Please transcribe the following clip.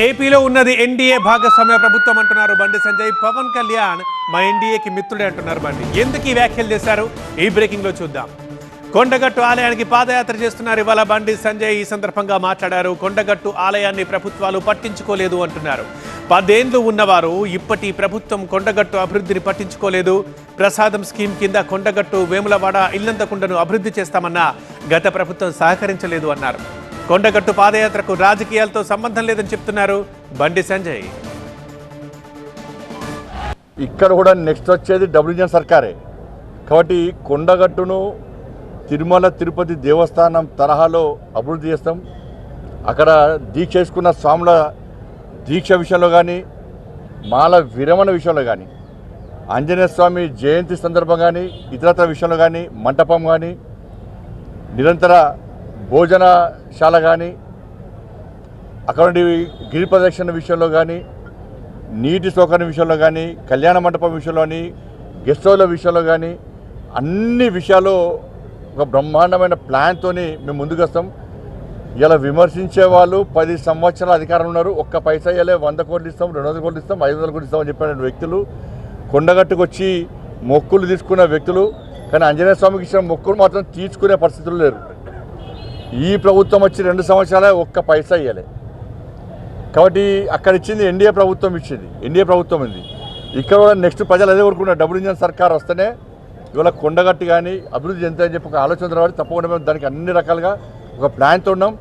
ఏపీలో ఉన్నది ఎన్డీఏ భాగస్వామ్య ప్రభుత్వం అంటున్నారు బండి సంజయ్. పవన్ కళ్యాణ్ మా ఎన్డీఏకి మిత్రుడే అంటున్నారు బండి. ఎందుకు ఈ వ్యాఖ్యలు చేశారు ఈ బ్రేకింగ్ లో చూద్దాం. కొండగట్టు ఆలయానికి పాదయాత్ర చేస్తున్నారు ఇవాళ బండి సంజయ్. ఈ సందర్భంగా మాట్లాడారు. కొండగట్టు ఆలయాన్ని ప్రభుత్వాలు పట్టించుకోలేదు అంటున్నారు. 10 ఏళ్లు ఉన్నవారు ఇప్పటి ప్రభుత్వం కొండగట్టు అభివృద్ధిని పట్టించుకోలేదు. ప్రసాదం స్కీమ్ కింద కొండగట్టు వేములవాడ ఇల్లంతకుండను అభివృద్ధి చేస్తామన్నా గత ప్రభుత్వం సహకరించలేదు అన్నారు. కొండగట్టు పాదయాత్రకు రాజకీయాలతో సంబంధం లేదని చెప్తున్నారు బండి సంజయ్. ఇక్కడ కూడా నెక్స్ట్ వచ్చేది డబుల్ ఇంజన్ సర్కారే కాబట్టి కొండగట్టును తిరుమల తిరుపతి దేవస్థానం తరహాలో అభివృద్ధి చేస్తాం. అక్కడ దీక్ష చేసుకున్న స్వాముల దీక్ష విషయంలో కానీ, మాల విరమణ విషయంలో కానీ, ఆంజనేయ స్వామి జయంతి సందర్భం కానీ, ఇతరత్ర విషయంలో కానీ, మంటపం కానీ, నిరంతర భోజనశాల కానీ, అక్కడ గిరి ప్రదక్షిణ విషయంలో కానీ, నీటి సౌకర్యం విషయంలో కానీ, కళ్యాణ మండపం విషయంలో కానీ, గెస్ట్ హౌస్ల విషయంలో కానీ, అన్ని విషయాలు ఒక బ్రహ్మాండమైన ప్లాన్తో మేము ముందుకు వస్తాం. ఇలా విమర్శించే వాళ్ళు 10 సంవత్సరాల అధికారం ఉన్నారు. ఒక్క పైసా ఇవ్వలే, 100 కోట్లు ఇస్తాం, 200 కోట్లు ఇస్తాం, 500 కోట్లు ఇస్తామని చెప్పిన వ్యక్తులు, కొండగట్టుకు వచ్చి మొక్కులు తీసుకున్న వ్యక్తులు, కానీ ఆంజనేయ స్వామికి ఇచ్చిన మొక్కులు మాత్రం తీసుకునే పరిస్థితులు లేరు. ఈ ప్రభుత్వం వచ్చి 2 సంవత్సరాలే ఒక్క పైసా ఇవ్వలే. కాబట్టి అక్కడ ఇచ్చింది ఎన్డీఏ ప్రభుత్వం ఇచ్చింది, ఎన్డీఏ ప్రభుత్వం ఉంది. ఇక్కడ కూడా నెక్స్ట్ ప్రజలు అదే కోరుకున్నారు, డబుల్ ఇంజన్ సర్కార్ వస్తేనే ఇవాళ కొండగట్టు కానీ అభివృద్ధి చెందుతాయని చెప్పి ఒక ఆలోచన రావాలి. తప్పకుండా మేము దానికి అన్ని రకాలుగా ఒక ప్లాన్తో ఉన్నాం.